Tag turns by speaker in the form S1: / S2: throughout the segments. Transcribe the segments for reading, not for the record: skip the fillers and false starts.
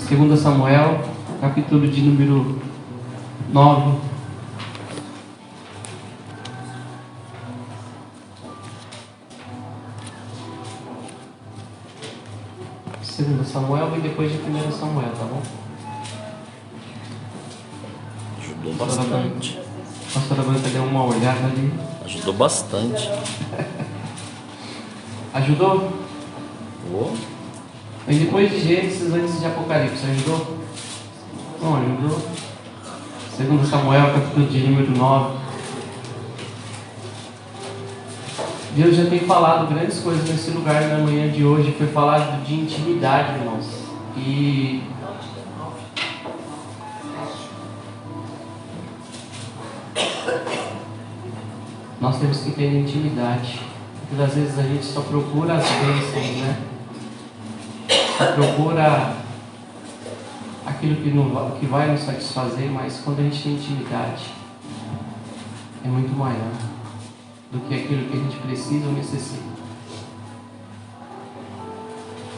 S1: 2 Samuel, capítulo de número 9. Segundo Samuel e depois de 1 Samuel, tá bom?
S2: Ajudou bastante.
S1: A pastora Branca deu uma olhada ali.
S2: Ajudou bastante.
S1: Ajudou?
S2: Oh.
S1: E depois de Gênesis, antes de Apocalipse, ajudou? Não ajudou? 2 Samuel, capítulo de número 9. Deus já tem falado grandes coisas nesse lugar na manhã de hoje. Foi falado de intimidade, irmãos. E nós temos que ter intimidade. Muitas vezes a gente só procura as bênçãos, né? Só procura aquilo que vai nos satisfazer, mas quando a gente tem intimidade, é muito maior do que aquilo que a gente precisa ou necessita.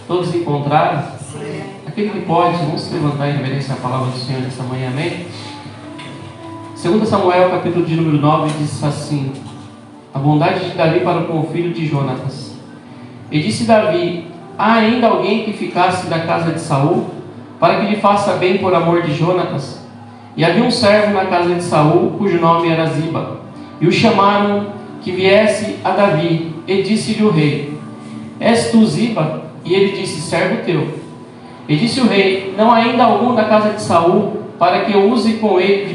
S1: Todos encontraram?
S3: Sim.
S1: Aquele que pode, vamos se levantar em reverência à palavra do Senhor nessa manhã, amém? 2 Samuel, capítulo de número 9, diz assim: a bondade de Davi para com o filho de Jonatas. E disse Davi: há ainda alguém que ficasse da casa de Saul, para que lhe faça bem por amor de Jonatas? E havia um servo na casa de Saul, cujo nome era Ziba. E o chamaram que viesse a Davi, e disse-lhe o rei: és tu Ziba? E ele disse: servo teu. E disse o rei: não há ainda algum da casa de Saul, para que eu use com ele de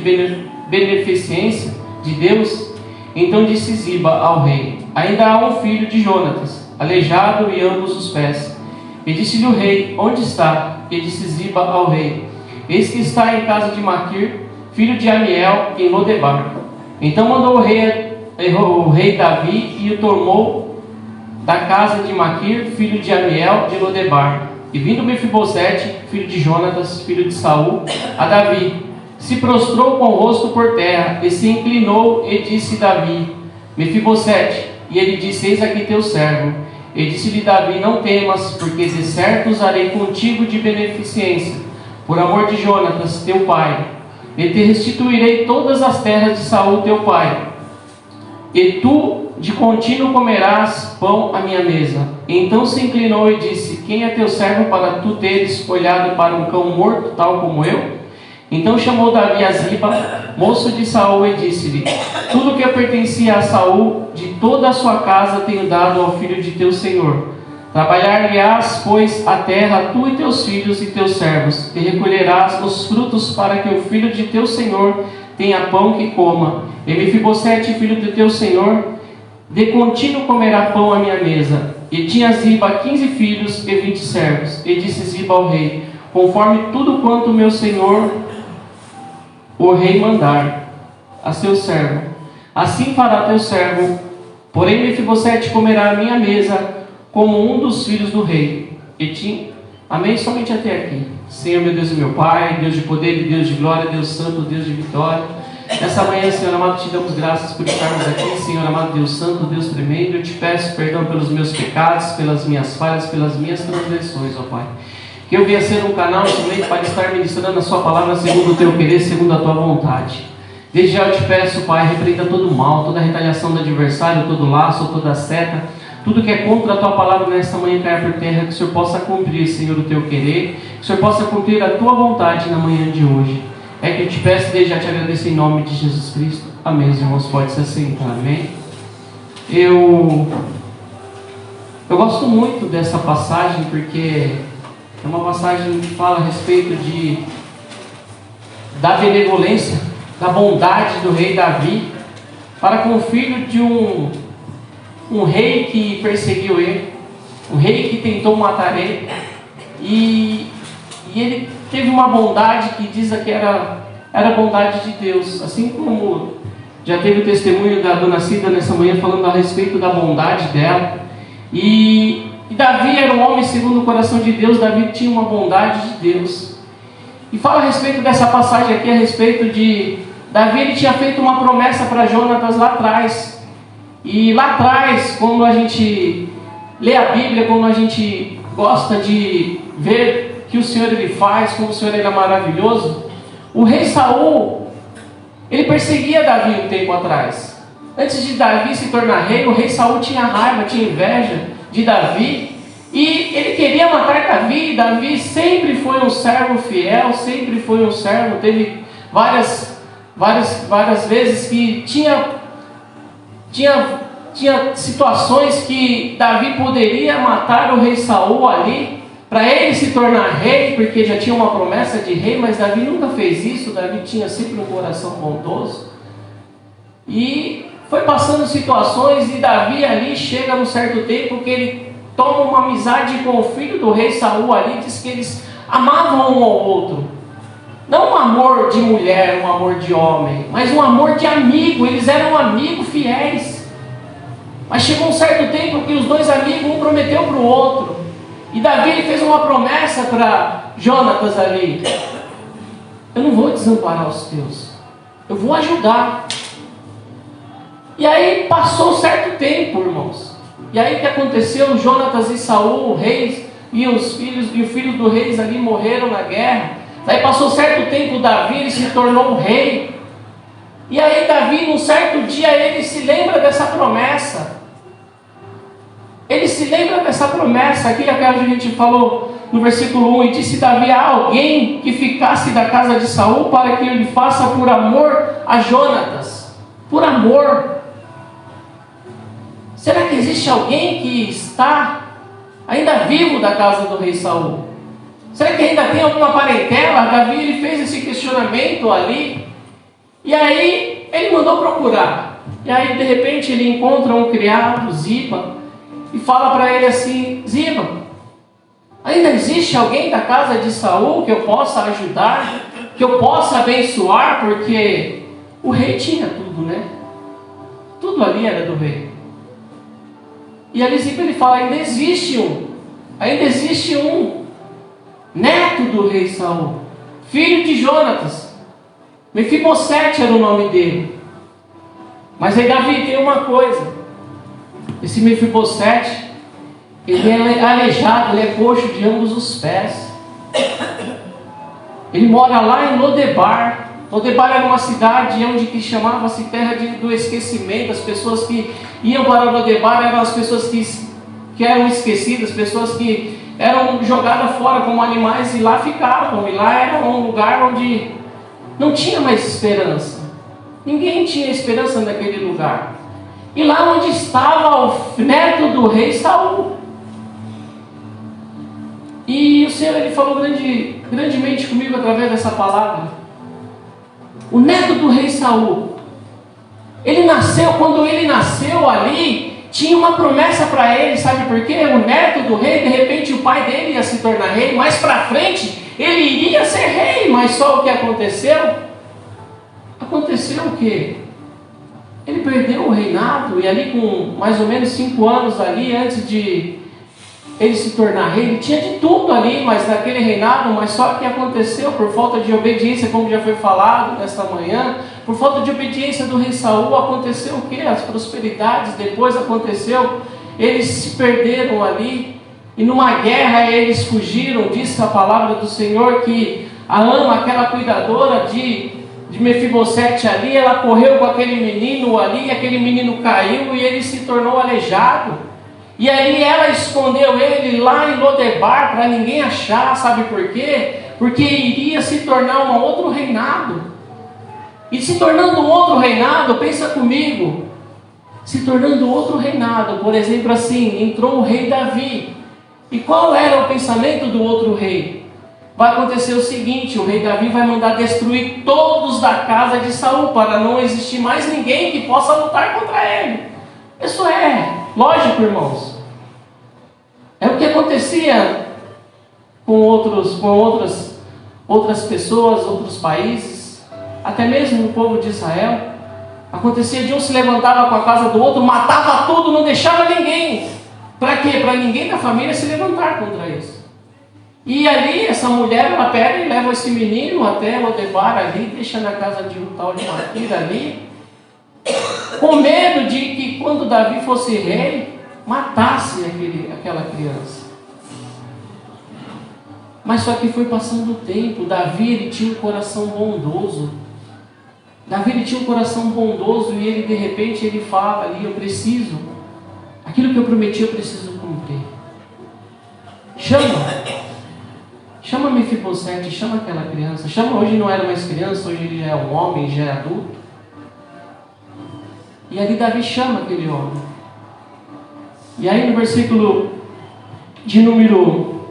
S1: beneficência de Deus? Então disse Ziba ao rei: ainda há um filho de Jonatas, aleijado e ambos os pés. E disse-lhe o rei: onde está? E disse Ziba ao rei: eis que está em casa de Maquir, filho de Amiel, em Lodebar. Então mandou o rei Davi e o tomou da casa de Maquir, filho de Amiel, de Lodebar. E vindo Mefibosete, filho de Jonatas, filho de Saul, a Davi, se prostrou com o rosto por terra, e se inclinou, e disse Davi: Mefibosete. E ele disse: eis aqui teu servo. E disse-lhe Davi: não temas, porque de certo usarei contigo de beneficência, por amor de Jonatas, teu pai. E te restituirei todas as terras de Saul, teu pai. E tu de contínuo comerás pão à minha mesa. Então se inclinou e disse: quem é teu servo para tu teres olhado para um cão morto, tal como eu? Então chamou Davi a Ziba, moço de Saul, e disse-lhe: tudo que pertencia a Saul, de toda a sua casa, tenho dado ao filho de teu senhor. Trabalhar-lhe-ás, pois, a terra, tu e teus filhos e teus servos, e recolherás os frutos para que o filho de teu senhor tenha pão que coma. E Mefibosete, filho de teu senhor, de contínuo comerá pão à minha mesa. E tinha Ziba 15 filhos e 20 servos. E disse Ziba ao rei: conforme tudo quanto meu senhor o rei mandar a seu servo, assim fará teu servo. Porém Mefibosete comerá à minha mesa como um dos filhos do rei. E tinha... Amém? Somente até aqui. Senhor, meu Deus e meu Pai, Deus de poder e Deus de glória, Deus santo, Deus de vitória. Nessa manhã, Senhor amado, te damos graças por estarmos aqui, Senhor amado, Deus santo, Deus tremendo. Eu te peço perdão pelos meus pecados, pelas minhas falhas, pelas minhas transgressões, ó Pai. Que eu venha ser um canal somente para estar ministrando a sua palavra segundo o teu querer, segundo a tua vontade. Desde já eu te peço, Pai, repreenda todo o mal, toda a retaliação do adversário, todo laço, toda seta, tudo que é contra a tua palavra nesta manhã caia por terra. Que o Senhor possa cumprir, Senhor, o teu querer, que o Senhor possa cumprir a tua vontade na manhã de hoje. É que eu te peço, desde já te agradeço em nome de Jesus Cristo. Amém. Os irmãos podem se assentar, amém? Eu gosto muito dessa passagem, porque é uma passagem que fala a respeito da benevolência, da bondade do rei Davi para com o filho de um rei que perseguiu ele, um rei que tentou matar ele, e ele teve uma bondade que diz que era a bondade de Deus, assim como já teve o testemunho da dona Cida nessa manhã falando a respeito da bondade dela. E Davi era um homem segundo o coração de Deus. Davi tinha uma bondade de Deus. E fala a respeito dessa passagem aqui, a respeito de Davi. Ele tinha feito uma promessa para Jonatas lá atrás. E lá atrás, quando a gente lê a Bíblia, quando a gente gosta de ver que o Senhor ele faz, como o Senhor ele é maravilhoso. O rei Saul, ele perseguia Davi um tempo atrás. Antes de Davi se tornar rei, o rei Saul tinha raiva, tinha inveja de Davi, e ele queria matar Davi. Davi sempre foi um servo fiel, sempre foi um servo, teve várias vezes que tinha situações que Davi poderia matar o rei Saul ali, para ele se tornar rei, porque já tinha uma promessa de rei, mas Davi nunca fez isso. Davi tinha sempre um coração bondoso, e foi passando situações, e Davi ali chega num certo tempo que ele toma uma amizade com o filho do rei Saul ali, diz que eles amavam um ao outro. Não um amor de mulher, um amor de homem, mas um amor de amigo. Eles eram amigos fiéis. Mas chegou um certo tempo que os dois amigos, um prometeu para o outro. E Davi ele fez uma promessa para Jonatas ali: eu não vou desamparar os teus, eu vou ajudar. E aí passou um certo tempo, irmãos. E aí o que aconteceu? Jonatas e Saul, reis, e o filho do rei ali morreram na guerra. Daí passou certo tempo, Davi ele se tornou rei. E aí Davi, num certo dia, ele se lembra dessa promessa. Ele se lembra dessa promessa, aqui que a gente falou no versículo 1, e disse Davi a alguém que ficasse da casa de Saul, para que ele faça por amor a Jonatas. Por amor. Será que existe alguém que está ainda vivo da casa do rei Saul? Será que ainda tem alguma parentela? Davi ele fez esse questionamento ali. E aí ele mandou procurar. E aí de repente ele encontra um criado, Ziba, e fala para ele assim: Ziba, ainda existe alguém da casa de Saul que eu possa ajudar, que eu possa abençoar? Porque o rei tinha tudo, né? Tudo ali era do rei. E ali Ziba ele fala: ainda existe um neto do rei Saul, filho de Jonatas. Mefibosete era o nome dele. Mas aí Davi tem uma coisa: esse Mefibosete, ele é aleijado, ele é coxo de ambos os pés. Ele mora lá em Lodebar. Lodebar era uma cidade onde que chamava-se terra do esquecimento. As pessoas que iam para Lodebar eram as pessoas que eram esquecidas, pessoas que eram jogadas fora como animais, e lá ficavam. E lá era um lugar onde não tinha mais esperança. Ninguém tinha esperança naquele lugar. E lá onde estava o neto do rei Saul. E o Senhor ele falou grandemente comigo através dessa palavra. O neto do rei Saul, ele nasceu, quando ele nasceu ali, tinha uma promessa para ele, sabe por quê? O neto do rei, de repente o pai dele ia se tornar rei, mais para frente ele iria ser rei. Mas só o que aconteceu? Aconteceu o quê? Ele perdeu o reinado, e ali com mais ou menos 5 anos ali, antes de ele se tornar rei, ele tinha de tudo ali, mas naquele reinado, mas só que aconteceu por falta de obediência, como já foi falado nesta manhã, por falta de obediência do rei Saul, aconteceu o quê? As prosperidades, depois aconteceu, eles se perderam ali, e numa guerra eles fugiram. Diz a palavra do Senhor que a Ama, aquela cuidadora de Mefibosete ali, ela correu com aquele menino ali, aquele menino caiu e ele se tornou aleijado. E aí ela escondeu ele lá em Lodebar para ninguém achar. Sabe por quê? Porque iria se tornar um outro reinado. E se tornando um outro reinado, pensa comigo, se tornando outro reinado, por exemplo assim, entrou o rei Davi. E qual era o pensamento do outro rei? Vai acontecer o seguinte: o rei Davi vai mandar destruir todos da casa de Saul, para não existir mais ninguém que possa lutar contra ele. Isso é lógico, irmãos. É o que acontecia com outras pessoas, outros países, até mesmo o povo de Israel. Acontecia de um se levantava com a casa do outro, matava tudo, não deixava ninguém. Para quê? Para ninguém da família se levantar contra isso. E ali, essa mulher, ela pega e leva esse menino até Lodebar ali, deixa na casa de um tal de Maquira ali, com medo de que quando Davi fosse rei, matasse aquela criança. Mas só que foi passando o tempo. Davi, ele tinha um coração bondoso. Davi, ele tinha um coração bondoso e ele, de repente, ele fala ali, eu preciso, aquilo que eu prometi, eu preciso cumprir. Chama Mefibosete, chama aquela criança. Hoje não era mais criança, hoje ele é um homem, já é adulto. E ali Davi chama aquele homem. E aí no versículo de número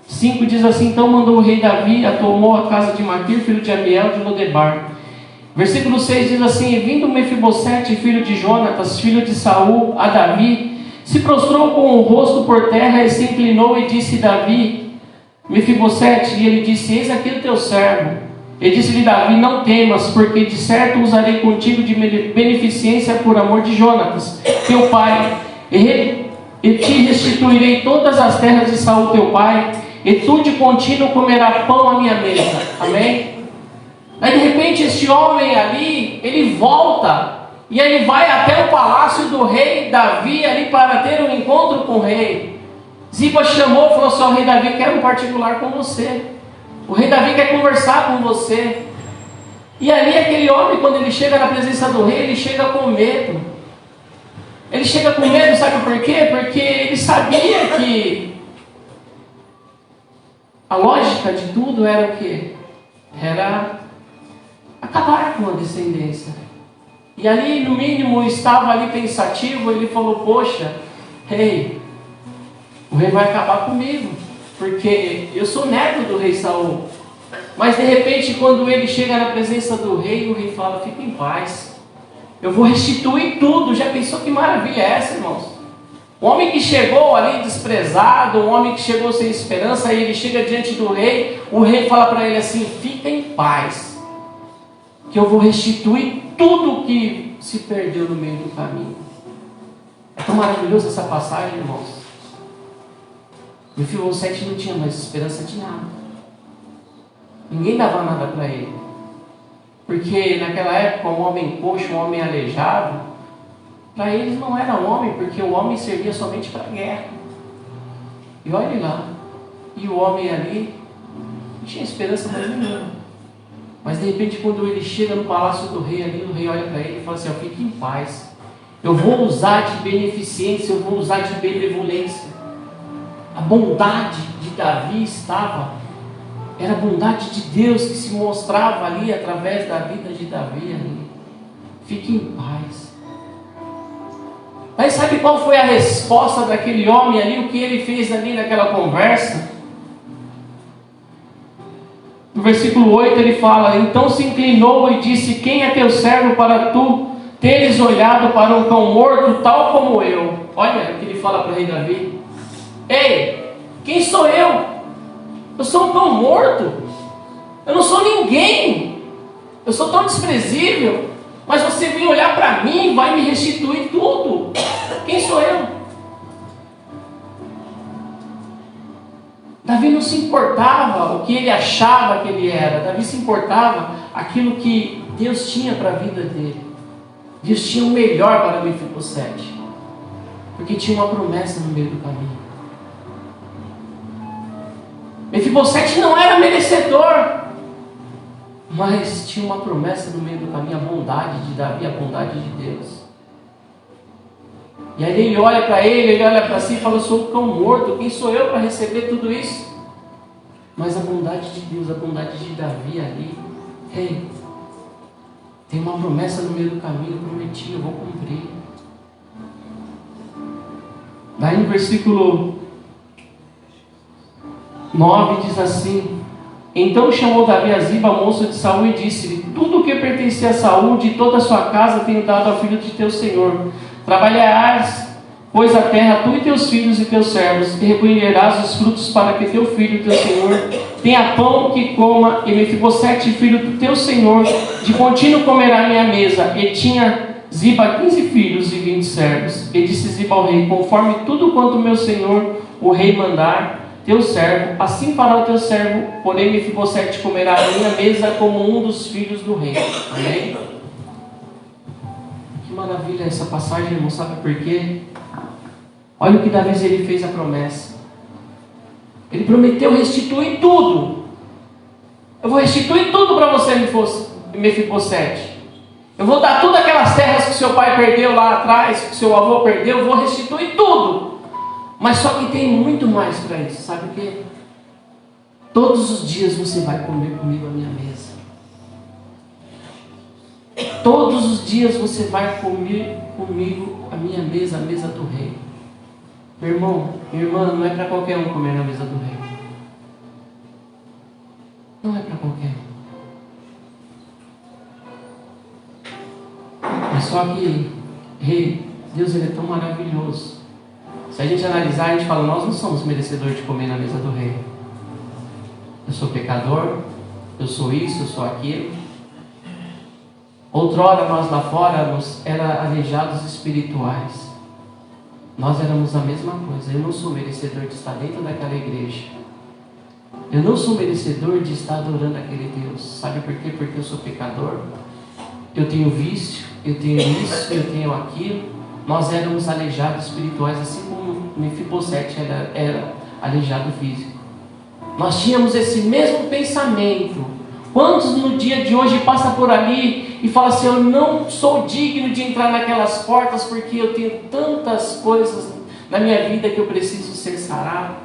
S1: 5 diz assim: então mandou o rei Davi, tomou a casa de Maquir, filho de Amiel, de Lodebar. Versículo 6 diz assim: e vindo Mefibosete, filho de Jonatas, filho de Saul, a Davi, se prostrou com o rosto por terra e se inclinou e disse Davi, Mefibosete, e ele disse: eis aqui o teu servo. E disse-lhe Davi: não temas, porque de certo usarei contigo de beneficência por amor de Jonatas, teu pai, e te restituirei todas as terras de Saul teu pai, e tu de contínuo comerás pão à minha mesa. Amém? Aí de repente este homem ali, ele volta, e ele vai até o palácio do rei Davi ali para ter um encontro com o rei. Ziba chamou e falou assim: o rei Davi quer um particular com você. O rei Davi quer conversar com você. E ali aquele homem, quando ele chega na presença do rei, ele chega com medo. Ele chega com medo, sabe por quê? Porque ele sabia que a lógica de tudo era o quê? Era acabar com a descendência. E ali, no mínimo, estava ali pensativo, ele falou: poxa, rei, o rei vai acabar comigo, porque eu sou neto do rei Saul. Mas de repente, quando ele chega na presença do rei, o rei fala: fica em paz, eu vou restituir tudo. Já pensou que maravilha é essa, irmãos? Um homem que chegou ali desprezado, um homem que chegou sem esperança, e ele chega diante do rei, o rei fala para ele assim: fica em paz, que eu vou restituir tudo que se perdeu no meio do caminho. É tão maravilhosa essa passagem, irmãos. Mefibosete não tinha mais esperança de nada. Ninguém dava nada para ele. Porque naquela época, um homem coxo, um homem aleijado, para eles não era homem, porque o homem servia somente para a guerra. E olhe lá, e o homem ali não tinha esperança mais nenhuma. Mas de repente, quando ele chega no palácio do rei ali, o rei olha para ele e fala assim: fique em paz, eu vou usar de beneficência, eu vou usar de benevolência. A bondade de Davi era a bondade de Deus que se mostrava ali através da vida de Davi ali. Fique em paz. Mas sabe qual foi a resposta daquele homem ali? O que ele fez ali naquela conversa? No versículo 8 ele fala: então se inclinou e disse: quem é teu servo para tu teres olhado para um cão morto tal como eu? Olha o que ele fala para o rei Davi: ei, quem sou eu? Eu sou um cão morto, eu não sou ninguém, eu sou tão desprezível, mas você vem olhar para mim e vai me restituir tudo. Quem sou eu? Davi não se importava o que ele achava que ele era. Davi se importava aquilo que Deus tinha para a vida dele. Deus tinha o melhor para Mefibosete, porque tinha uma promessa no meio do caminho. Mefibosete não era merecedor, mas tinha uma promessa no meio do caminho, a bondade de Davi, a bondade de Deus. E aí ele olha para ele olha para si e fala: eu sou um cão morto, quem sou eu para receber tudo isso? Mas a bondade de Deus, a bondade de Davi ali: ei, tem uma promessa no meio do caminho, eu prometi, eu vou cumprir. Daí no versículo 9 diz assim: então chamou Davi a Ziba, moço de Saul, e disse-lhe: tudo o que pertencia a Saul, de toda a sua casa, tenho dado ao filho de teu senhor. Trabalharás, pois, a terra, tu e teus filhos e teus servos, e recolherás os frutos para que teu filho e teu senhor tenha pão que coma, e Mefibosete, filho do teu senhor, de contínuo comerá minha mesa. E tinha Ziba 15 filhos e 20 servos. E disse Ziba ao rei: conforme tudo quanto meu senhor, o rei, mandar teu servo, assim fará o teu servo, porém Mefibosete comerá a minha mesa como um dos filhos do rei. Amém? Que maravilha essa passagem, irmão, sabe por quê? Olha o que Davi ele fez a promessa. Ele prometeu restituir tudo. Eu vou restituir tudo para você, Mefibosete. Eu vou dar todas aquelas terras que seu pai perdeu lá atrás, que seu avô perdeu, eu vou restituir tudo. Mas só que tem muito mais para isso, sabe o quê? Todos os dias você vai comer comigo a minha mesa. Todos os dias você vai comer comigo a minha mesa, a mesa do rei. Meu irmão, minha irmã, não é para qualquer um comer na mesa do rei. Não é para qualquer um. Mas só que, rei, Deus ele é tão maravilhoso. Se a gente analisar, a gente fala, nós não somos merecedores de comer na mesa do rei. Eu sou pecador, eu sou isso, eu sou aquilo. Outrora nós lá fora éramos aleijados espirituais. Nós éramos a mesma coisa. Eu não sou merecedor de estar dentro daquela igreja. Eu não sou merecedor de estar adorando aquele Deus. Sabe por quê? Porque eu sou pecador. Eu tenho vício, eu tenho isso, eu tenho aquilo. Nós éramos aleijados espirituais, assim como Mefibosete era aleijado físico. Nós tínhamos esse mesmo pensamento. Quantos no dia de hoje passa por ali e fala assim, eu não sou digno de entrar naquelas portas porque eu tenho tantas coisas na minha vida que eu preciso ser sarado.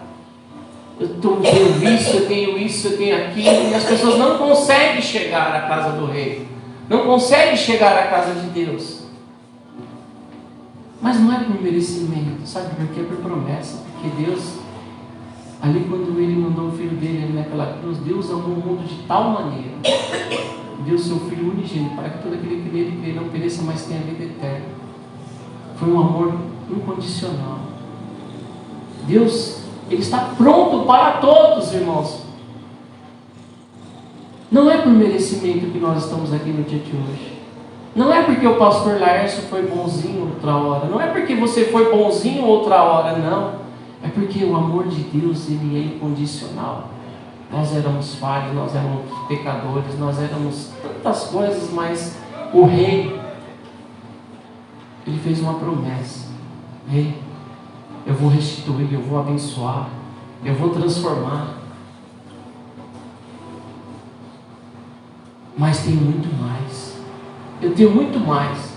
S1: Eu tenho vício, eu tenho isso, eu tenho aquilo. E as pessoas não conseguem chegar à casa do rei. Não conseguem chegar à casa de Deus. Mas não é por merecimento, sabe por quê? É por promessa. Porque Deus, ali quando Ele mandou o Filho dele ali naquela cruz, Deus amou o mundo de tal maneira, deu seu Filho unigênito, para que todo aquele que nele crê não pereça, mas tenha vida eterna. Foi um amor incondicional. Deus, Ele está pronto para todos, irmãos. Não é por merecimento que nós estamos aqui no dia de hoje. Não é porque o pastor Laércio foi bonzinho outra hora. Não é porque você foi bonzinho outra hora, não. É porque o amor de Deus, Ele é incondicional. Nós éramos falhos, nós éramos pecadores, nós éramos tantas coisas, mas o rei, ele fez uma promessa. Rei, eu vou restituir, eu vou abençoar, eu vou transformar. Mas tem muito mais. Eu tenho muito mais.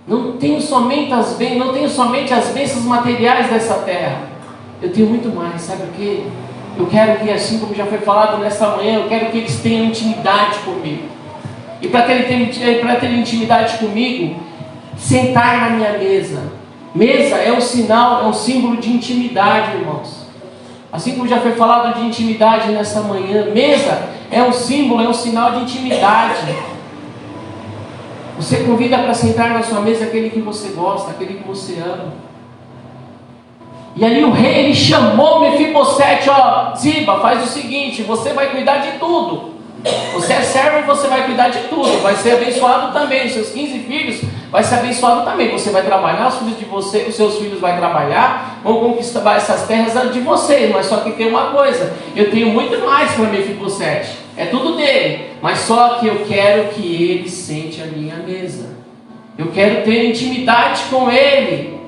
S1: Não tenho somente as bênçãos materiais dessa terra. Eu tenho muito mais, sabe o quê? Eu quero que, assim como já foi falado nessa manhã, eu quero que eles tenham intimidade comigo. E para ter intimidade comigo, sentar na minha mesa. Mesa é um sinal, é um símbolo de intimidade, irmãos. Assim como já foi falado de intimidade nessa manhã, mesa é um símbolo, é um sinal de intimidade. Você convida para sentar na sua mesa aquele que você gosta, aquele que você ama. E ali o rei, ele chamou Mefibosete, Ziba, faz o seguinte, você vai cuidar de tudo. Você é servo e você vai cuidar de tudo. Vai ser abençoado também, os seus 15 filhos vai ser abençoado também. Você vai trabalhar, os seus filhos vão trabalhar, vão conquistar essas terras de vocês. Mas só que tem uma coisa, eu tenho muito mais para Mefibosete. É tudo dele, mas só que eu quero que ele sente a minha mesa. Eu quero ter intimidade com ele.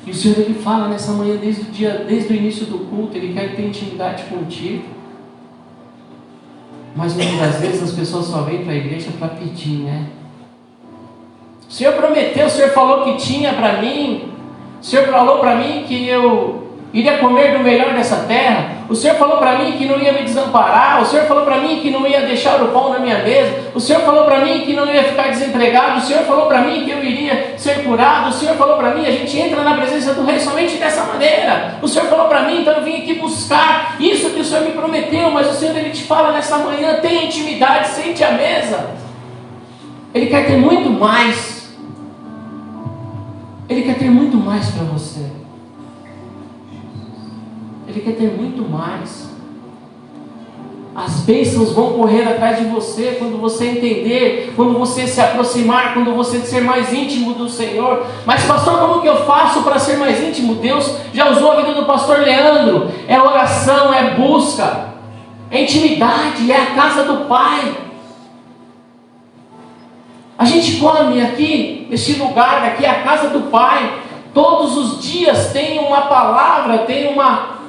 S1: E o Senhor, Ele fala nessa manhã, desde o início do culto, Ele quer ter intimidade contigo. Mas muitas das vezes as pessoas só vêm para a igreja para pedir, né? O Senhor prometeu, o Senhor falou que tinha para mim. O Senhor falou para mim que eu iria comer do melhor dessa terra. O Senhor falou para mim que não ia me desamparar. O Senhor falou para mim que não ia deixar o pão na minha mesa. O Senhor falou para mim que não ia ficar desempregado. O Senhor falou para mim que eu iria ser curado. O Senhor falou para mim, a gente entra na presença do Rei somente dessa maneira. O Senhor falou para mim, então eu vim aqui buscar isso que o Senhor me prometeu. Mas o Senhor, Ele te fala nessa manhã, tenha intimidade, sente a mesa. Ele quer ter muito mais. Ele quer ter muito mais para você. Ele quer ter muito mais. As bênçãos vão correr atrás de você quando você entender, quando você se aproximar, quando você ser mais íntimo do Senhor. Mas pastor, como que eu faço para ser mais íntimo? Deus já usou a vida do pastor Leandro. É oração, é busca, é intimidade, é a casa do Pai. A gente come aqui, neste lugar, aqui é a casa do Pai. Todos os dias tem uma palavra, tem uma...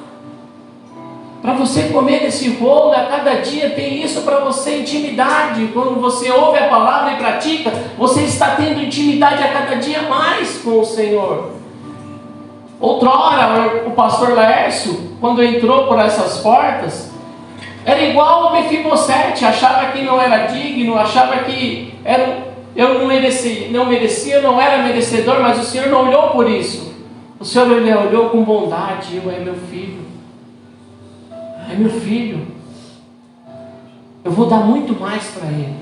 S1: para você comer desse rolo, a cada dia tem isso para você, intimidade. Quando você ouve a palavra e pratica, você está tendo intimidade a cada dia mais com o Senhor. Outrora, o pastor Laércio, quando entrou por essas portas, era igual o Mefibosete, achava que não era digno, achava que eu não merecia, não era merecedor, mas o Senhor não olhou por isso. O Senhor olhou com bondade, é meu filho. É meu filho. Eu vou dar muito mais para ele.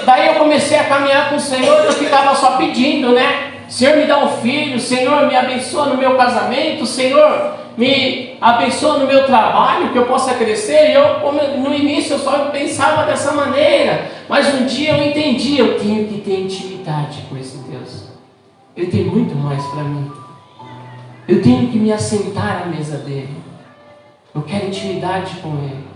S1: Daí eu comecei a caminhar com o Senhor, eu ficava só pedindo, né? Senhor, me dá um filho, Senhor, me abençoa no meu casamento, Senhor, me abençoa no meu trabalho, que eu possa crescer. E eu, no início, eu só pensava dessa maneira, mas um dia eu entendi, eu tenho que ter intimidade com esse Deus. Ele tem muito mais para mim. Eu tenho que me assentar à mesa dele. Eu quero intimidade com ele.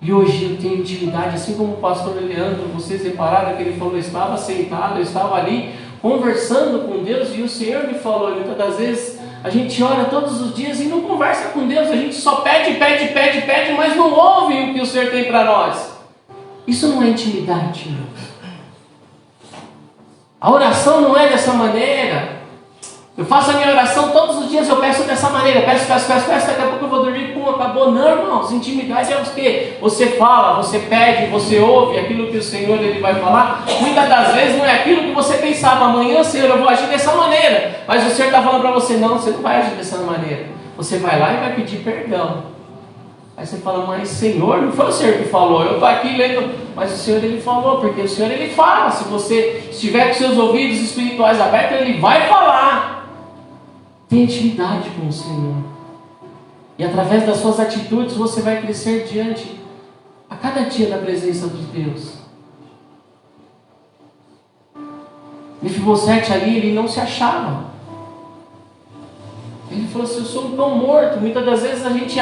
S1: E hoje eu tenho intimidade, assim como o pastor Leandro, vocês repararam que ele falou, eu estava sentado, eu estava ali conversando com Deus, e o Senhor me falou, e muitas das vezes a gente ora todos os dias e não conversa com Deus, a gente só pede, mas não ouve o que o Senhor tem para nós. Isso não é intimidade, irmãos. A oração não é dessa maneira. Eu faço a minha oração todos os dias, eu peço dessa maneira, peço, daqui a pouco eu vou dormir, acabou. Não, irmãos, intimidade é o quê? Você fala, você pede, você ouve aquilo que o Senhor ele vai falar. Muitas das vezes não é aquilo que você pensava, amanhã, Senhor, eu vou agir dessa maneira. Mas o Senhor está falando para você, não, você não vai agir dessa maneira. Você vai lá e vai pedir perdão. Aí você fala, mas Senhor, não foi o Senhor que falou, eu estou aqui lendo, mas o Senhor ele falou, porque o Senhor ele fala. Se você estiver com seus ouvidos espirituais abertos, ele vai falar. Tenha intimidade com o Senhor. E através das suas atitudes você vai crescer diante a cada dia da presença de Deus. Mefibosete ali, ele não se achava. Ele falou assim, eu sou um pão morto. Muitas das vezes a gente se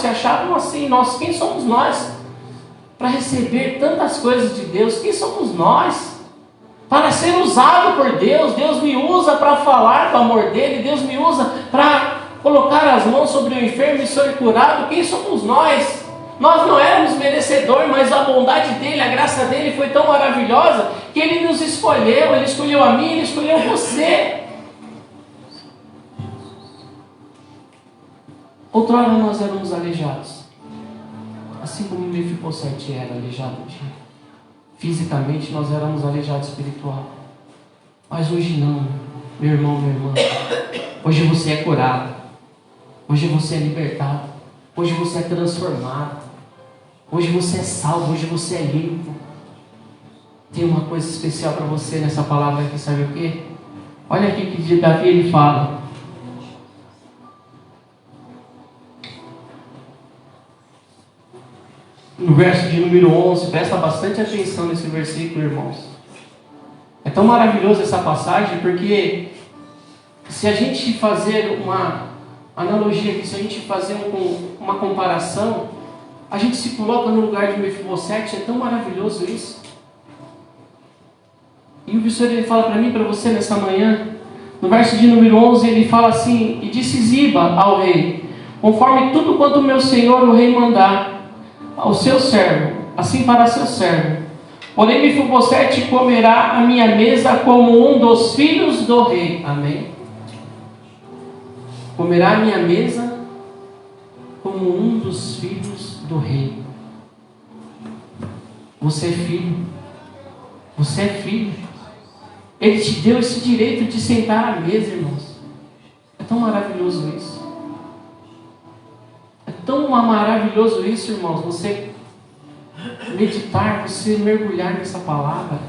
S1: achavam assim, quem somos nós? Para receber tantas coisas de Deus, quem somos nós? Para ser usado por Deus, Deus me usa para falar do amor dele, Deus me usa para colocar as mãos sobre o enfermo e ser curado. Quem somos nós? Nós não éramos merecedores, mas a bondade dele, a graça dele foi tão maravilhosa que ele nos escolheu, ele escolheu a mim, ele escolheu você. Outrora nós éramos aleijados, assim como Mefibosete era aleijado. Fisicamente nós éramos aleijados espiritual. Mas hoje não, meu irmão, minha irmã. Hoje você é curado. Hoje você é libertado. Hoje você é transformado. Hoje você é salvo. Hoje você é limpo. Tem uma coisa especial para você nessa palavra aqui, sabe o quê? Olha aqui que Davi ele fala. No verso de número 11, presta bastante atenção nesse versículo, irmãos. É tão maravilhoso essa passagem, porque se a gente fazer uma analogia aqui, se a gente fazer uma comparação, a gente se coloca no lugar de Mefibosete, é tão maravilhoso isso. E o Senhor ele fala para mim, para você nessa manhã, no verso de número 11, ele fala assim, e disse Ziba ao rei, conforme tudo quanto o meu senhor o rei mandar, ao seu servo, assim para seu servo. Porém Mefibosete comerá a minha mesa como um dos filhos do rei. Amém? Comerá a minha mesa como um dos filhos do rei. Você é filho. Você é filho. Ele te deu esse direito de sentar à mesa, irmãos. É tão maravilhoso isso. É tão maravilhoso isso, irmãos, você meditar, você mergulhar nessa palavra.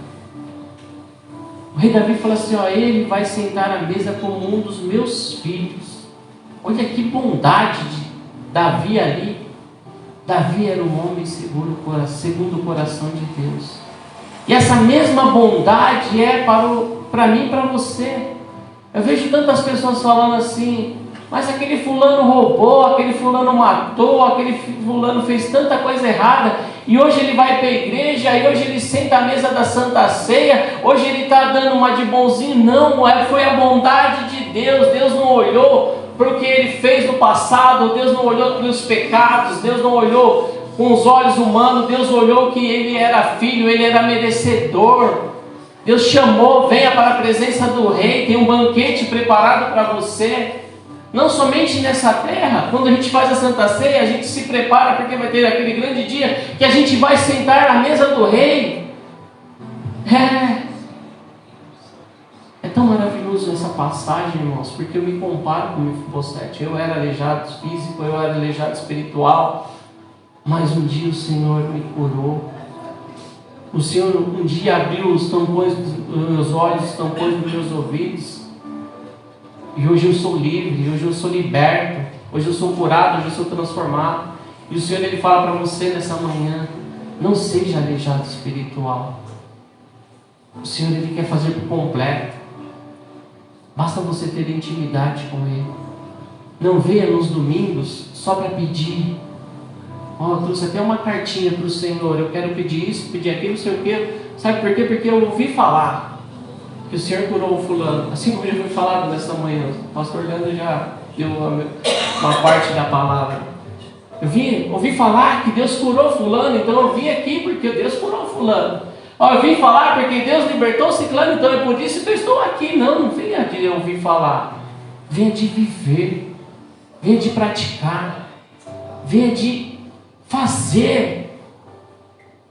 S1: O rei Davi fala assim, ele vai sentar à mesa como um dos meus filhos. Olha que bondade de Davi ali. Davi era um homem segundo o coração de Deus. E essa mesma bondade é para mim e para você. Eu vejo tantas pessoas falando assim, mas aquele fulano roubou, aquele fulano matou, aquele fulano fez tanta coisa errada. e hoje ele vai para a igreja, e hoje ele senta à mesa da Santa Ceia, hoje ele está dando uma de bonzinho. Não, foi a bondade de Deus. Deus não olhou para o que ele fez no passado, Deus não olhou para os pecados, Deus não olhou com os olhos humanos, Deus olhou que ele era filho, ele era merecedor. Deus chamou: venha para a presença do Rei, tem um banquete preparado para você. Não somente nessa terra, quando a gente faz a Santa Ceia, a gente se prepara porque vai ter aquele grande dia que a gente vai sentar à mesa do Rei. É tão maravilhoso essa passagem, irmãos, porque eu me comparo com o Mefibosete. Eu era aleijado físico, eu era aleijado espiritual, mas um dia o Senhor me curou. O Senhor um dia abriu os tampões dos meus olhos, os tampões dos meus ouvidos. E hoje eu sou livre, hoje eu sou liberto, hoje eu sou curado, hoje eu sou transformado. E o Senhor, Ele fala para você nessa manhã: não seja aleijado espiritual. O Senhor, Ele quer fazer por completo. Basta você ter intimidade com Ele. Não venha nos domingos só para pedir. Eu trouxe até uma cartinha para o Senhor, eu quero pedir isso, pedir aquilo, não sei o quê. Sabe por quê? Porque eu ouvi falar que o Senhor curou o fulano, assim como já foi falado nesta manhã. O pastor Leandro já deu uma parte da palavra. Eu ouvi falar que Deus curou fulano, então eu vim aqui porque Deus curou fulano. Eu vim falar porque Deus libertou ciclano, então é por isso que eu estou aqui. Não venha de ouvir falar, venha de viver, venha de praticar, venha de fazer.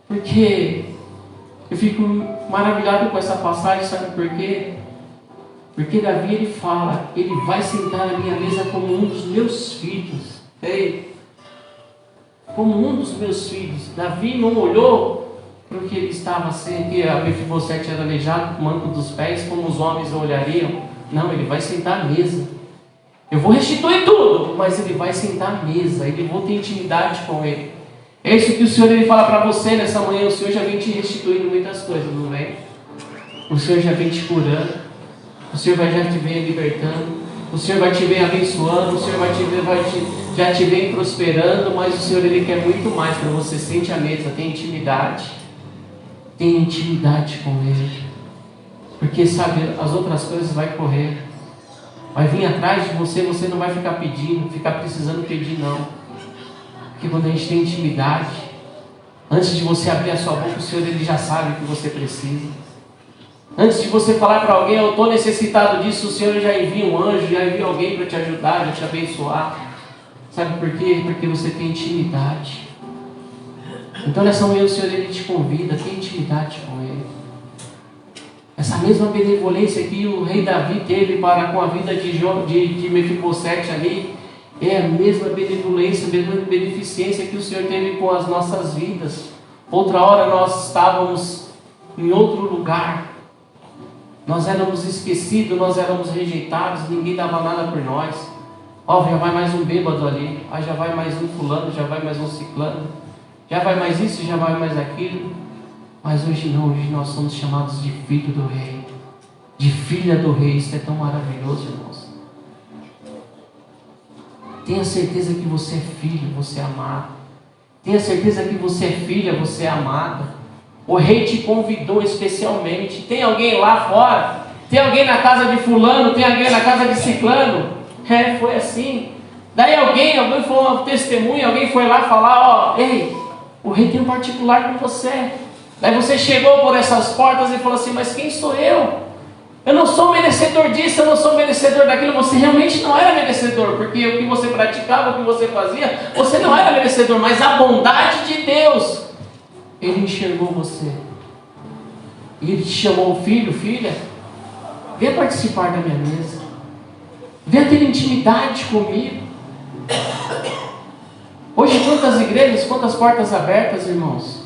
S1: Porque eu fico maravilhado com essa passagem, sabe por quê? Porque Davi, ele fala: ele vai sentar à minha mesa como um dos meus filhos. Ei, como um dos meus filhos. Davi não olhou para o que ele estava assim, que a Mefibosete era aleijado, com o manco dos pés, como os homens olhariam. Não, ele vai sentar à mesa. Eu vou restituir tudo, mas ele vai sentar à mesa, ele vou ter intimidade com ele. É isso que o Senhor, Ele fala para você nessa manhã. O Senhor já vem te restituindo muitas coisas, não vem? O Senhor já vem te curando, o Senhor já te vem libertando, o Senhor vai te vem abençoando, o Senhor já te vem prosperando, mas o Senhor, Ele quer muito mais para você. Sente à mesa, tenha intimidade com Ele, porque sabe, as outras coisas vai correr, vai vir atrás de você, você não vai ficar pedindo, ficar precisando pedir, não. Porque quando a gente tem intimidade, antes de você abrir a sua boca, o Senhor, Ele já sabe o que você precisa. Antes de você falar para alguém: eu estou necessitado disso, o Senhor já envia um anjo, já envia alguém para te ajudar, para te abençoar. Sabe por quê? Porque você tem intimidade. Então nessa manhã o Senhor, Ele te convida, tenha intimidade com Ele. Essa mesma benevolência que o rei Davi teve para com a vida de Mefibosete ali, é a mesma benevolência, a mesma beneficência que o Senhor teve com as nossas vidas. Outra hora nós estávamos em outro lugar, nós éramos esquecidos, nós éramos rejeitados, ninguém dava nada por nós. Já vai mais um bêbado ali, já vai mais um fulano, já vai mais um ciclano, já vai mais isso, já vai mais aquilo. Mas hoje não, hoje nós somos chamados de filho do Rei, de filha do Rei. Isso é tão maravilhoso, irmãos. Tenha certeza que você é filho, você é amado. Tenha certeza que você é filha, você é amada. O Rei te convidou especialmente. Tem alguém lá fora? Tem alguém na casa de fulano? Tem alguém na casa de ciclano? Foi assim. Daí alguém foi uma testemunha, alguém foi lá falar: ei, o Rei tem um particular com você. Daí você chegou por essas portas e falou assim: mas quem sou eu? Eu não sou merecedor disso, eu não sou merecedor daquilo. Você realmente não era merecedor, porque o que você praticava, o que você fazia, você não era merecedor, mas a bondade de Deus, Ele enxergou você. E Ele te chamou: filho, filha, venha participar da minha mesa, venha ter intimidade comigo. Hoje quantas igrejas, quantas portas abertas, irmãos.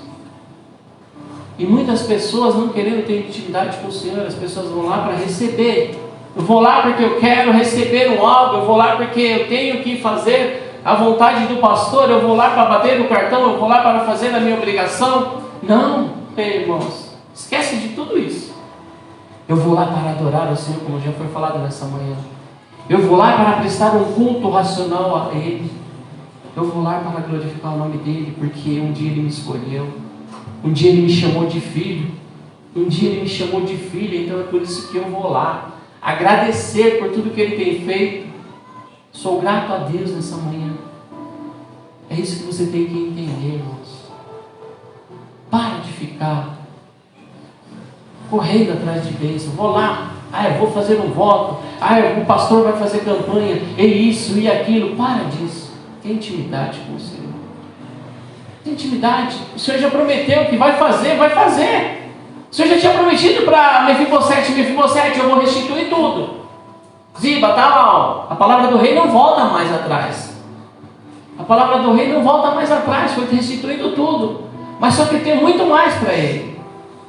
S1: E muitas pessoas não querendo ter intimidade com o Senhor. As pessoas vão lá para receber. Eu vou lá porque eu quero receber algo. Eu vou lá porque eu tenho que fazer a vontade do pastor. Eu vou lá para bater no cartão. Eu vou lá para fazer a minha obrigação. Não, irmãos, esquece de tudo isso. Eu vou lá para adorar o Senhor, como já foi falado nessa manhã. Eu vou lá para prestar um culto racional a Ele. Eu vou lá para glorificar o nome dele, porque um dia ele me escolheu. Um dia ele me chamou de filho. Um dia ele me chamou de filha, então é por isso que eu vou lá. Agradecer por tudo que ele tem feito. Sou grato a Deus nessa manhã. É isso que você tem que entender, irmãos. Para de ficar correndo atrás de bênção. Vou lá, eu vou fazer um voto. O pastor vai fazer campanha. E isso e aquilo. Para disso. Tem intimidade com o Senhor. Tem intimidade. O Senhor já prometeu que vai fazer, vai fazer. O Senhor já tinha prometido para Mefibosete, eu vou restituir tudo. Ziba, tá mal. A palavra do rei não volta mais atrás. A palavra do rei não volta mais atrás. Foi restituído tudo. Mas só que tem muito mais para ele.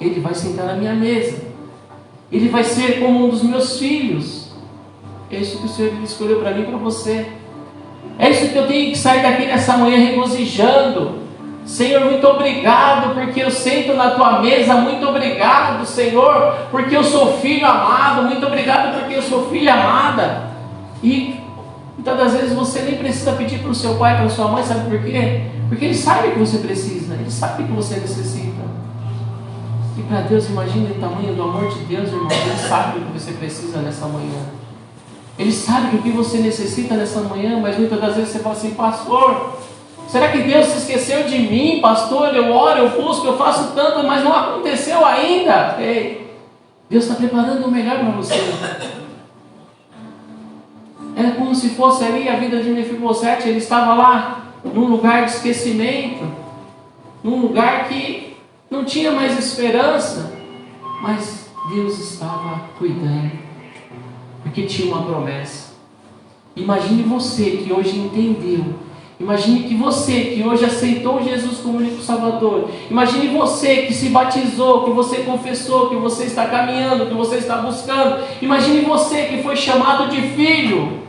S1: Ele vai sentar na minha mesa. Ele vai ser como um dos meus filhos. É isso que o Senhor escolheu para mim e para você. É isso que eu tenho que sair daqui nessa manhã regozijando. Senhor, muito obrigado porque eu sento na tua mesa. Muito obrigado, Senhor, porque eu sou filho amado. Muito obrigado porque eu sou filha amada. E muitas das vezes você nem precisa pedir para o seu pai, para a sua mãe. Sabe por quê? Porque ele sabe que você precisa. Ele sabe que você necessita. E para Deus, imagine o tamanho do amor de Deus, irmão. Ele sabe o que você precisa nessa manhã. Ele sabe o que você necessita nessa manhã. Mas muitas das vezes você fala assim: pastor, será que Deus se esqueceu de mim? Pastor, eu oro, eu busco, eu faço tanto, mas não aconteceu ainda. Ei, Deus está preparando o melhor para você. É como se fosse ali a vida de Mefibosete. Ele estava lá num lugar de esquecimento, num lugar que não tinha mais esperança, mas Deus estava cuidando, porque tinha uma promessa. Imagine você que hoje entendeu. Imagine que você que hoje aceitou Jesus como único Salvador. Imagine você que se batizou, que você confessou, que você está caminhando, que você está buscando. Imagine você que foi chamado de filho.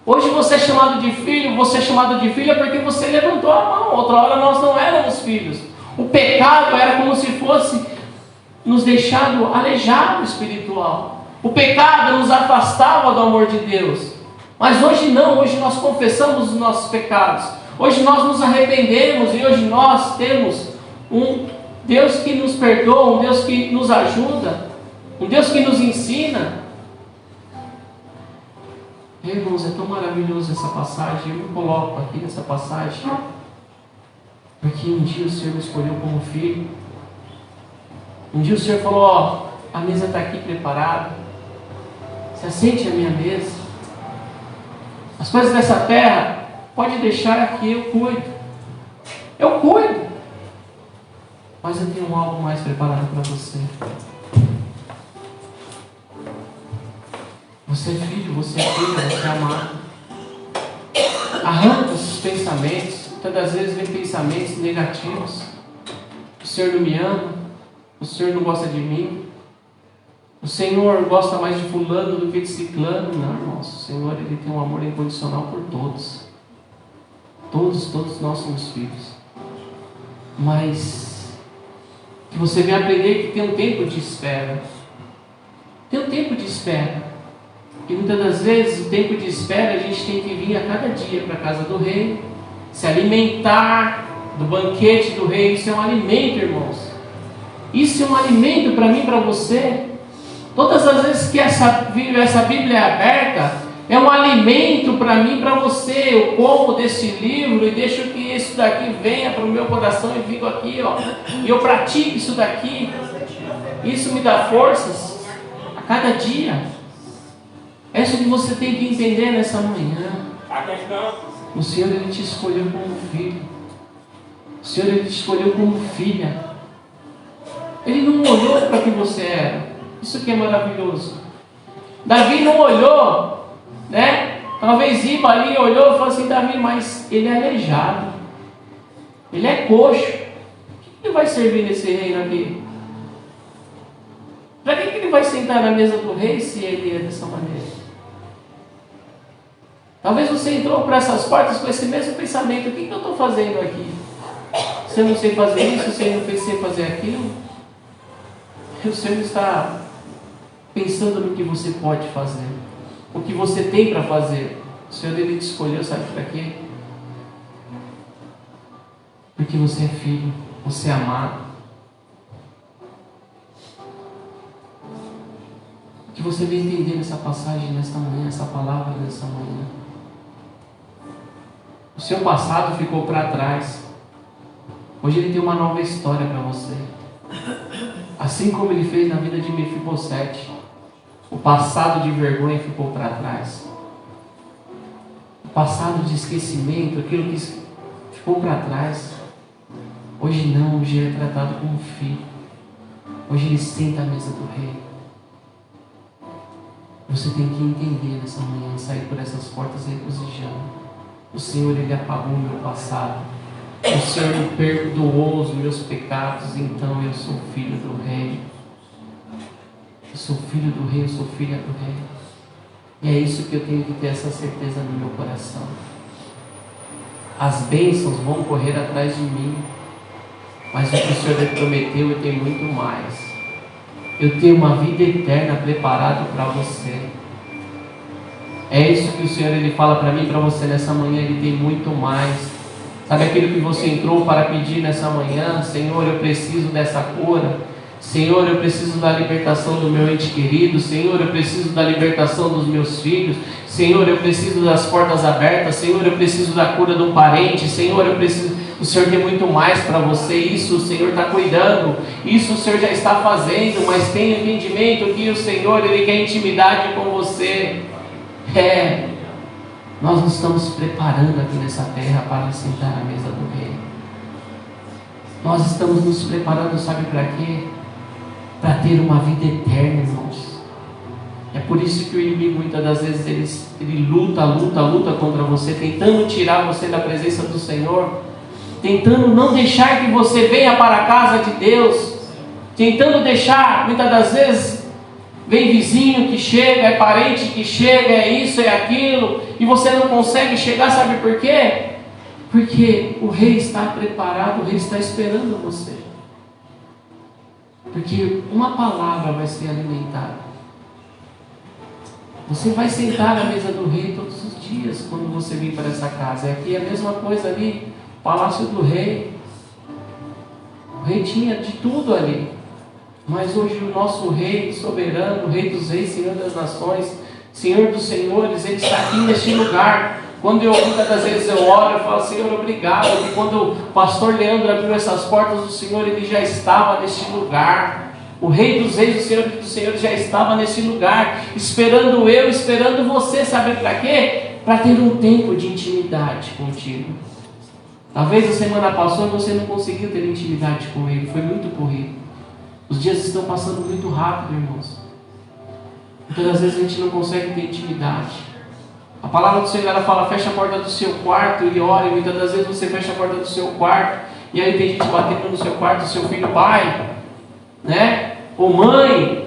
S1: Hoje você é chamado de filho, você é chamado de filha porque você levantou a mão. Outra hora nós não éramos filhos. O pecado era como se fosse nos deixado aleijado espiritual. O pecado nos afastava do amor de Deus. Mas hoje não, hoje nós confessamos os nossos pecados. Hoje nós nos arrependemos e hoje nós temos um Deus que nos perdoa, um Deus que nos ajuda, um Deus que nos ensina. Irmãos, é tão maravilhoso essa passagem. Eu me coloco aqui nessa passagem porque um dia o Senhor me escolheu como filho. Um dia o Senhor falou: a mesa está aqui preparada, se assente à minha mesa. As coisas dessa terra, pode deixar que eu cuido. Eu cuido. Mas eu tenho algo mais preparado para você. Você é filho, você é filha, você é amado. Arranca esses pensamentos. Muitas das vezes vem pensamentos negativos. O Senhor não me ama. O Senhor não gosta de mim. O Senhor gosta mais de fulano do que de ciclano. Não, irmãos. O Senhor, Ele tem um amor incondicional por todos. Todos nós somos filhos. Mas que você venha aprender que tem um tempo de espera. Tem um tempo de espera. E muitas das vezes o tempo de espera a gente tem que vir a cada dia para a casa do rei, se alimentar do banquete do rei. Isso é um alimento, irmãos. Isso é um alimento para mim e para você. Todas as vezes que essa Bíblia é aberta, é um alimento para mim e para você. Eu como desse livro e deixo que isso daqui venha para o meu coração e fico aqui, e eu pratico isso daqui. Isso me dá forças a cada dia. É isso que você tem que entender nessa manhã. O Senhor, Ele te escolheu como filho. O Senhor, Ele te escolheu como filha. Ele não olhou para quem você era. Isso que é maravilhoso. Davi não olhou, né? Talvez Ziba ali olhou e falou assim: Davi, mas ele é aleijado. Ele é coxo. O que ele vai servir nesse reino aqui? Para que ele vai sentar na mesa do rei se ele é dessa maneira? Talvez você entrou por essas portas com esse mesmo pensamento: o que eu estou fazendo aqui? Se eu não sei fazer isso, se eu não sei fazer aquilo. O Senhor está pensando no que você pode fazer, o que você tem para fazer. O Senhor, Ele te escolheu, sabe para quê? Porque você é filho, você é amado. Que você venha entender essa passagem nesta manhã, essa palavra nesta manhã. O seu passado ficou para trás. Hoje ele tem uma nova história para você. Assim como ele fez na vida de Mefibosete. O passado de vergonha ficou para trás. O passado de esquecimento, aquilo que ficou para trás. Hoje não, hoje ele é tratado como filho. Hoje ele senta à mesa do rei. Você tem que entender nessa manhã, sair por essas portas regozijando. O Senhor, ele apagou o meu passado. O Senhor me perdoou os meus pecados, então eu sou filho do rei. Eu sou filho do rei, eu sou filha do rei. E é isso que eu tenho que ter essa certeza no meu coração. As bênçãos vão correr atrás de mim, mas o que o Senhor me prometeu, eu tenho muito mais. Eu tenho uma vida eterna preparada para você. É isso que o Senhor ele fala para mim e para você nessa manhã. Ele tem muito mais. Sabe aquilo que você entrou para pedir nessa manhã? Senhor, eu preciso dessa cura. Senhor, eu preciso da libertação do meu ente querido. Senhor, eu preciso da libertação dos meus filhos. Senhor, eu preciso das portas abertas. Senhor, eu preciso da cura de um parente. Senhor, eu preciso... O Senhor tem muito mais para você. Isso o Senhor está cuidando. Isso o Senhor já está fazendo. Mas tenha entendimento que o Senhor, ele quer intimidade com você. Nós nos estamos preparando aqui nessa terra para sentar à mesa do rei. Nós estamos nos preparando, sabe para quê? Para ter uma vida eterna, irmãos. É por isso que o inimigo muitas das vezes ele luta contra você, tentando tirar você da presença do Senhor, tentando não deixar que você venha para a casa de Deus, tentando deixar, muitas das vezes, vem vizinho que chega, é parente que chega, é isso, é aquilo, e você não consegue chegar, sabe por quê? Porque o rei está preparado, o rei está esperando você. Porque uma palavra vai ser alimentada. Você vai sentar à mesa do rei todos os dias quando você vir para essa casa. Aqui é a mesma coisa ali, palácio do rei. O rei tinha de tudo ali. Mas hoje o nosso rei soberano, o rei dos reis, Senhor das nações, Senhor dos senhores, ele está aqui neste lugar. Quando eu muitas vezes eu oro, eu falo, Senhor, obrigado. E quando o pastor Leandro abriu essas portas, o Senhor, ele já estava neste lugar. O rei dos reis, o Senhor dos senhores já estava nesse lugar, esperando eu, esperando você, sabe para quê? Para ter um tempo de intimidade contigo. Talvez a semana passou e você não conseguiu ter intimidade com ele, foi muito corrido. Os dias estão passando muito rápido, irmãos. Muitas das vezes a gente não consegue ter intimidade. A palavra do Senhor, ela fala, fecha a porta do seu quarto e ore. E muitas das vezes você fecha a porta do seu quarto, e aí tem gente batendo no seu quarto, seu filho, pai, né? Ou mãe,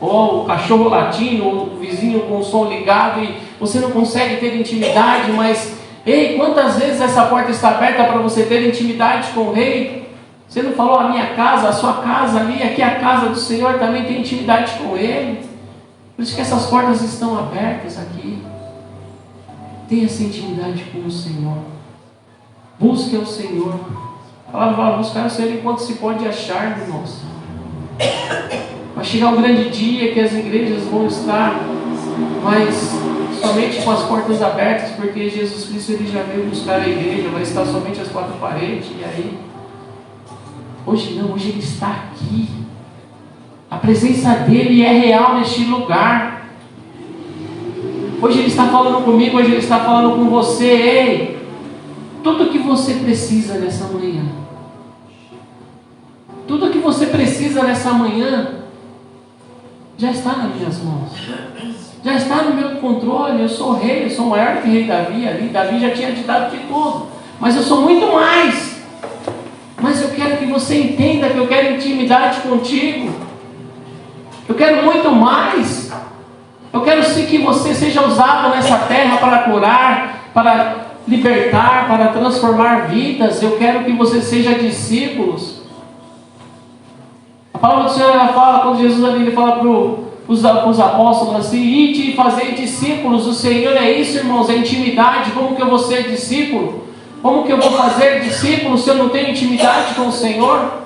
S1: ou o cachorro latindo, ou o vizinho com o som ligado, e você não consegue ter intimidade. Mas, ei, quantas vezes essa porta está aberta para você ter intimidade com o rei? Você não falou, a minha casa, a sua casa ali, aqui a casa do Senhor, também tem intimidade com ele. Por isso que essas portas estão abertas aqui. Tenha essa intimidade com o Senhor. Busque o Senhor. A palavra fala, buscar o Senhor enquanto se pode achar, irmãos. Vai chegar um grande dia que as igrejas vão estar, mas somente com as portas abertas, porque Jesus Cristo ele já veio buscar a igreja, vai estar somente as quatro paredes, e aí? Hoje não, hoje ele está aqui. A presença dele é real neste lugar. Hoje ele está falando comigo, hoje ele está falando com você. Ei, tudo que você precisa nessa manhã, tudo que você precisa nessa manhã, já está nas minhas mãos, já está no meu controle. Eu sou rei, eu sou maior do que o rei Davi ali. Davi já tinha te dado de tudo, mas eu sou muito mais. Mas eu quero que você entenda que eu quero intimidade contigo. Eu quero muito mais. Eu quero sim que você seja usado nessa terra para curar, para libertar, para transformar vidas. Eu quero que você seja discípulos. A palavra do Senhor, ela fala, quando Jesus ali, ele fala para os apóstolos assim, ide e fazer discípulos. O Senhor é isso, irmãos, é intimidade. Como que eu vou ser discípulo? Como que eu vou fazer discípulos se eu não tenho intimidade com o Senhor?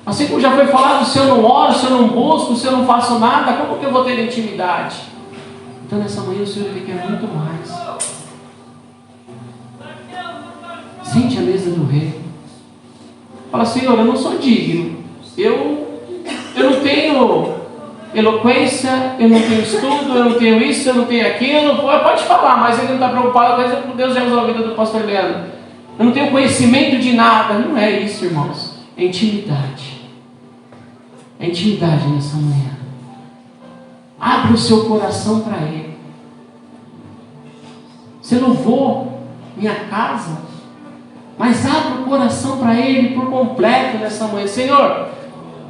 S1: Assim como já foi falado, se eu não oro, se eu não busco, se eu não faço nada, como que eu vou ter intimidade? Então nessa manhã o Senhor Ele quer muito mais. Sente a mesa do rei. Fala, Senhor, eu não sou digno. Eu não tenho eloquência, eu não tenho estudo, eu não tenho isso, eu não tenho aquilo. Pode falar, mas ele não está preocupado com Deus já usou a vida do pastor Leandro. Eu não tenho conhecimento de nada. Não é isso, irmãos. É intimidade. É intimidade nessa manhã. Abra o seu coração para Ele. Você louvou minha casa, mas abra o coração para Ele por completo nessa manhã. Senhor,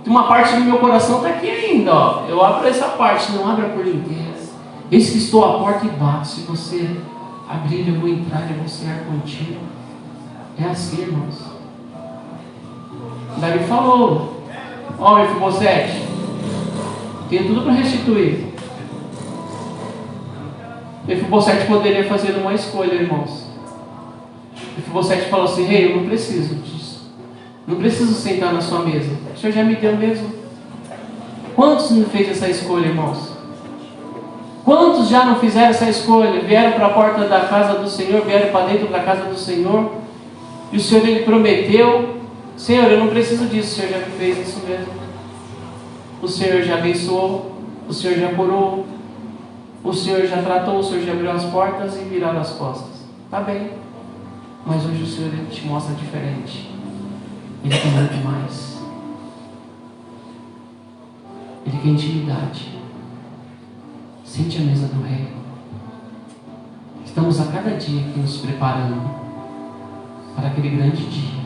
S1: uma parte do meu coração está aqui ainda. Ó. Eu abro essa parte, não abra por inteira. Eis que estou à porta e bato. Se você abrir, eu vou entrar e vou cear contigo. É assim, irmãos. Davi falou: ó, Mefibosete, tenho tudo para restituir. Mefibosete poderia fazer uma escolha, irmãos. Mefibosete falou assim: rei, eu não preciso disso. Não preciso sentar na sua mesa. O Senhor já me deu mesmo. Quantos não fez essa escolha, irmãos? Quantos já não fizeram essa escolha? Vieram para a porta da casa do Senhor, vieram para dentro da casa do Senhor, e o Senhor Ele prometeu: Senhor, eu não preciso disso. O Senhor já me fez isso mesmo. O Senhor já abençoou, o Senhor já curou, o Senhor já tratou, o Senhor já abriu as portas e viraram as costas. Está bem. Mas hoje o Senhor Ele te mostra diferente. Ele quer muito mais. Ele quer intimidade. Sente a mesa do Rei. Estamos a cada dia aqui nos preparando para aquele grande dia.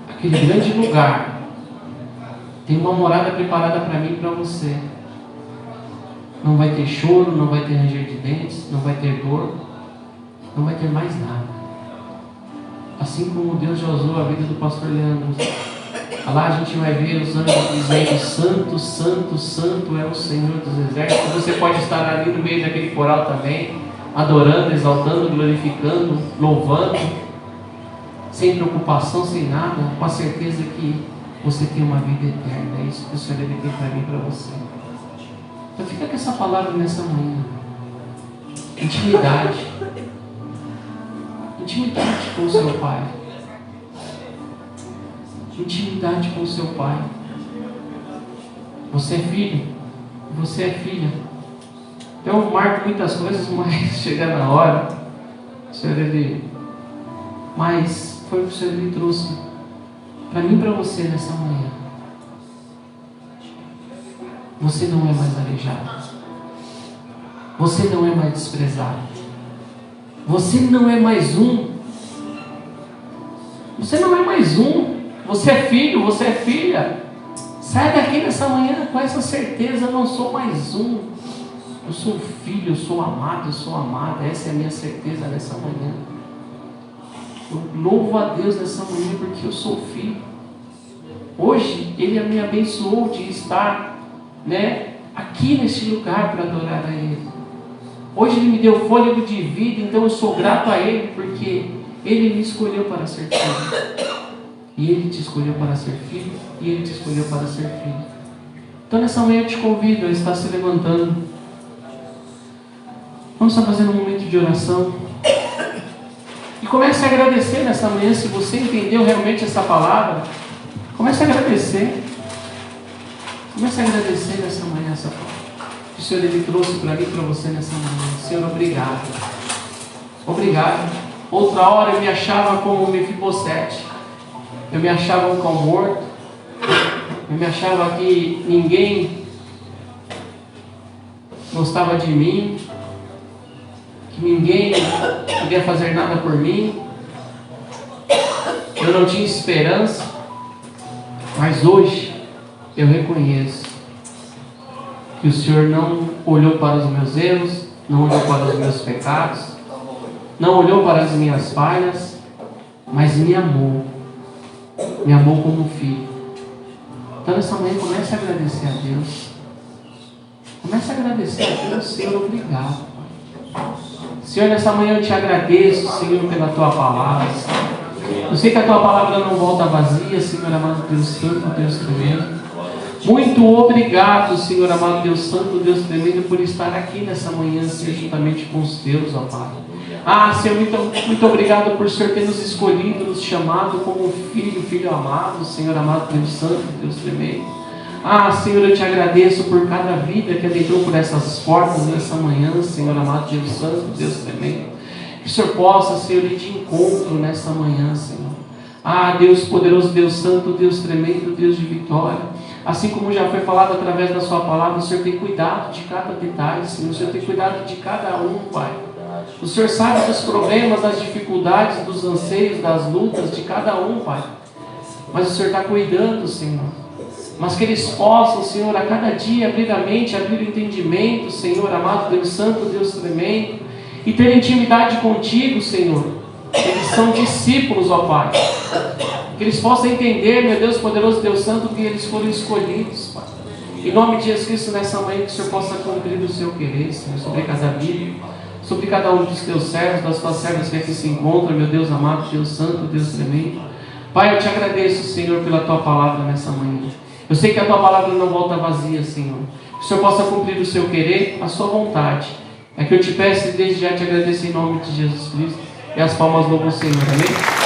S1: Aquele grande lugar. Tem uma morada preparada para mim e para você. Não vai ter choro, não vai ter ranger de dentes, não vai ter dor, não vai ter mais nada. Assim como Deus já usou a vida do pastor Leandro. Lá a gente vai ver os anjos dizendo: Santo, Santo, Santo é o Senhor dos Exércitos. Você pode estar ali no meio daquele coral também, adorando, exaltando, glorificando, louvando, sem preocupação, sem nada, com a certeza que você tem uma vida eterna. É isso que o Senhor Ele tem para mim e para você. Então fica com essa palavra nessa manhã. Intimidade. Intimidade com o seu Pai. Intimidade com o seu Pai. Você é filho. Você é filha. Eu marco muitas coisas, mas chega na hora, o Senhor Ele... Mas foi o que o Senhor Ele trouxe para mim e para você nessa manhã. Você não é mais aleijado. Você não é mais desprezado. Você não é mais um. Você não é mais um. Você é filho, você é filha. Sai daqui nessa manhã com essa certeza: eu não sou mais um. Eu sou filho, eu sou amado, eu sou amada. Essa é a minha certeza nessa manhã. Eu louvo a Deus nessa manhã porque eu sou filho. Hoje Ele me abençoou de estar, aqui neste lugar para adorar a Ele. Hoje Ele me deu fôlego de vida, então eu sou grato a Ele, porque Ele me escolheu para ser filho. E Ele te escolheu para ser filho, e Ele te escolheu para ser filho. Então nessa manhã eu te convido a estar se levantando. Vamos estar fazendo um momento de oração. E comece a agradecer nessa manhã, se você entendeu realmente essa palavra. Comece a agradecer. Comece a agradecer nessa manhã essa palavra que o Senhor Ele trouxe para mim e para você nessa manhã. Senhor, obrigado. Obrigado. Outra hora eu me achava como Mefibosete. Eu me achava um cão morto. Eu me achava que ninguém gostava de mim. Que ninguém podia fazer nada por mim. Eu não tinha esperança. Mas hoje eu reconheço que o Senhor não olhou para os meus erros, não olhou para os meus pecados, não olhou para as minhas falhas, mas me amou como filho. Então nessa manhã comece a agradecer a Deus. Comece a agradecer a Deus. Senhor, obrigado. Senhor, nessa manhã eu te agradeço, Senhor, pela tua palavra. Eu sei que a tua palavra não volta vazia, Senhor amado Deus Santo, Deus tremendo. Muito obrigado, Senhor amado Deus Santo, Deus tremendo, por estar aqui nessa manhã, Senhor, juntamente com os teus, ó Pai. Senhor, muito obrigado por o Senhor ter nos escolhido, nos chamado como filho amado, Senhor amado Deus Santo, Deus tremendo. Senhor, eu te agradeço por cada vida que adentrou por essas portas nessa manhã, Senhor amado Deus Santo, Deus tremendo. Que o Senhor possa, Senhor, ir de encontro nessa manhã, Senhor. Deus poderoso, Deus Santo, Deus tremendo, Deus de vitória. Assim como já foi falado através da sua palavra, o Senhor tem cuidado de cada detalhe, Senhor. O Senhor tem cuidado de cada um, Pai. O Senhor sabe dos problemas, das dificuldades, dos anseios, das lutas de cada um, Pai. Mas o Senhor está cuidando, Senhor. Mas que eles possam, Senhor, a cada dia abrir a mente, abrir o entendimento, Senhor, amado Deus Santo, Deus tremendo, e ter intimidade contigo, Senhor. Eles são discípulos, ó Pai. Que eles possam entender, meu Deus poderoso, Deus Santo, que eles foram escolhidos, Pai. Em nome de Jesus Cristo, nessa manhã, que o Senhor possa cumprir o seu querer, Senhor, sobre cada vida, sobre cada um dos teus servos, das tuas servas que aqui se encontram, meu Deus amado, Deus Santo, Deus tremendo. Pai, eu te agradeço, Senhor, pela tua palavra nessa manhã. Eu sei que a tua palavra não volta vazia, Senhor. Que o Senhor possa cumprir o seu querer, a sua vontade. É que eu te peço e desde já te agradeço em nome de Jesus Cristo. E as palmas louvam o Senhor, amém?